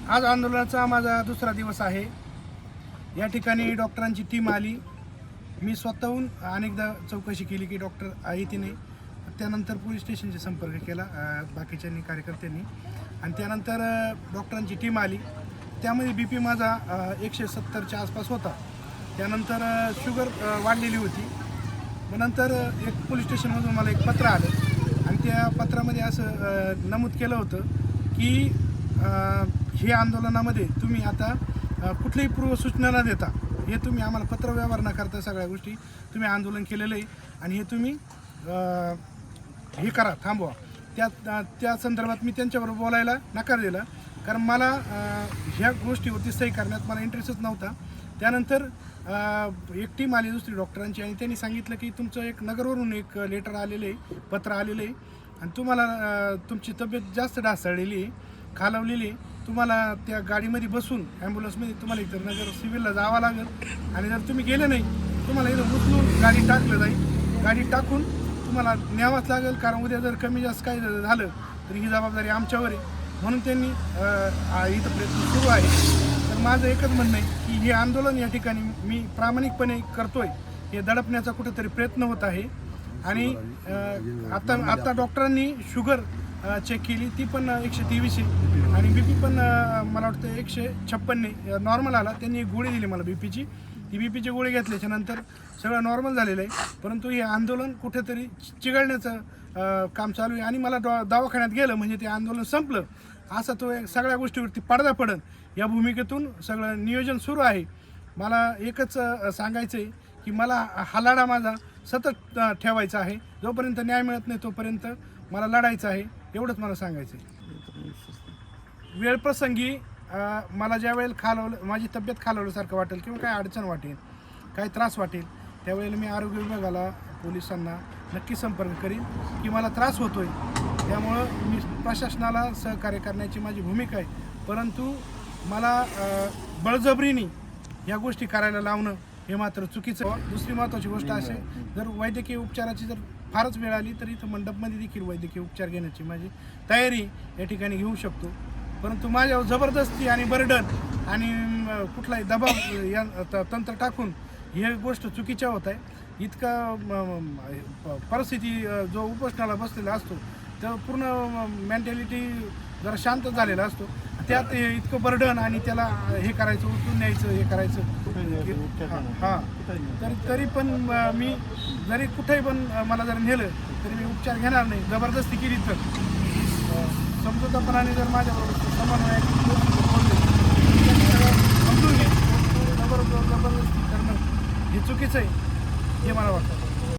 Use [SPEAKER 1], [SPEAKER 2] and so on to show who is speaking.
[SPEAKER 1] आज आंदोलनाचा माझा दुसरा दिवस आहे। या ठिकाणी डॉक्टरांची टीम आली। मी स्वतःहून अनेकदा चौकशी केली की डॉक्टर आहे की नाही। त्यानंतर पोलीस स्टेशनशी संपर्क केला बाकीच्यांनी कार्यकर्त्यांनी आणि त्यानंतर डॉक्टरांची टीम आली। त्यामध्ये BP माझा 170च्या आसपास होता। त्यानंतर शुगर वाढलेली होती। मग नंतर एक पोलीस स्टेशनमधून मला एक पत्र आलं आणि त्या पत्रामध्ये असं नमूद केलं होतं की हे आंदोलनामध्ये तुम्ही आता कुठलीही पूर्वसूचना न देता हे तुम्ही आम्हाला पत्रव्यवहार न करता सगळ्या गोष्टी तुम्ही आंदोलन केलेलं आहे आणि हे तुम्ही हे करा, थांबवा। त्या संदर्भात मी त्यांच्याबरोबर बोलायला नकार दिला, कारण मला ह्या गोष्टीवरती सही करण्यात मला इंटरेस्टच नव्हता। त्यानंतर एक टीम आली दुसरी डॉक्टरांची आणि त्यांनी सांगितलं की तुमचं एक नगरवरून एक लेटर आलेलं आहे, पत्र आलेलं आहे आणि तुम्हाला तुमची तब्येत जास्त ढासळलेली आहे, खालावलेली आहे। तुम्हाला त्या गाडीमध्ये बसून ॲम्ब्युलन्समध्ये तुम्हाला इतर नगर सिव्हिलला जावं लागेल आणि जर तुम्ही गेले नाही तुम्हाला इथं उचलून गाडी टाकलं जाईल। गाडी टाकून तुम्हाला न्यावंच लागेल, कारण उद्या जर कमी जास्त काही झालं तर ही जबाबदारी आमच्यावर आहे। म्हणून त्यांनी इथं प्रयत्न सुरू आहे। तर माझं एकच म्हणणं आहे की हे आंदोलन या ठिकाणी मी प्रामाणिकपणे करतोय, हे दडपण्याचा कुठेतरी प्रयत्न होत आहे। आणि आता डॉक्टरांनी शुगर चेक केली, ती पण 123 आणि BP पण मला वाटतं 156 नॉर्मल आला। त्यांनी एक गोळी दिली मला BPची, ती BPची गोळी घेतल्याच्या नंतर सगळं नॉर्मल झालेलं आहे। परंतु हे आंदोलन कुठेतरी चिघळण्याचं काम चालू आहे आणि मला दवाखान्यात गेलं म्हणजे ते आंदोलन संपलं असं तो सगळ्या गोष्टीवरती पडदा पडन या भूमिकेतून सगळं नियोजन सुरू आहे। मला एकच सांगायचं आहे की मला हा लढा माझा सतत ठेवायचा आहे। जोपर्यंत न्याय मिळत नाही तोपर्यंत मला लढायचं आहे, एवढंच मला सांगायचं आहे। वेळप्रसंगी मला ज्या वेळेला माझी तब्येत खालावल्यासारखं वाटेल किंवा काय अडचण वाटेल, काय त्रास वाटेल, त्यावेळेला मी आरोग्य विभागाला, पोलिसांना नक्की संपर्क करीन की मला त्रास होतोय। त्यामुळं मी प्रशासनाला सहकार्य करण्याची माझी भूमिका आहे। परंतु मला बळजबरीने या गोष्टी करायला लावणं हे मात्र चुकीचं। दुसरी महत्त्वाची गोष्ट अशी, जर वैद्यकीय उपचाराची जर फारच वेळ आली तर इथं मंडपमध्ये देखील वैद्यकीय उपचार घेण्याची माझी तयारी या ठिकाणी घेऊ शकतो। परंतु माझ्यावर जबरदस्ती आणि बर्डन आणि कुठलाही दबाव या तंत्र टाकून ही गोष्ट चुकीच्या होत आहे। इतका परिस्थिती जो उपोषणाला बसलेला असतो तर पूर्ण मेंटॅलिटी जरा शांत झालेला असतो, त्यात इतकं बर्डन आणि त्याला हे करायचं, उचलून न्यायचं, हे करायचं। हां, तरी पण मी जरी कुठेही पण मला जर नेलं तरी मी उपचार घेणार नाही। जबरदस्ती केली तर समजूतपणाने जर माझ्याबरोबर समन्वयाची बोलले समजून घे, जबरदस्ती करणं हे चुकीचं आहे हे मला वाटतं।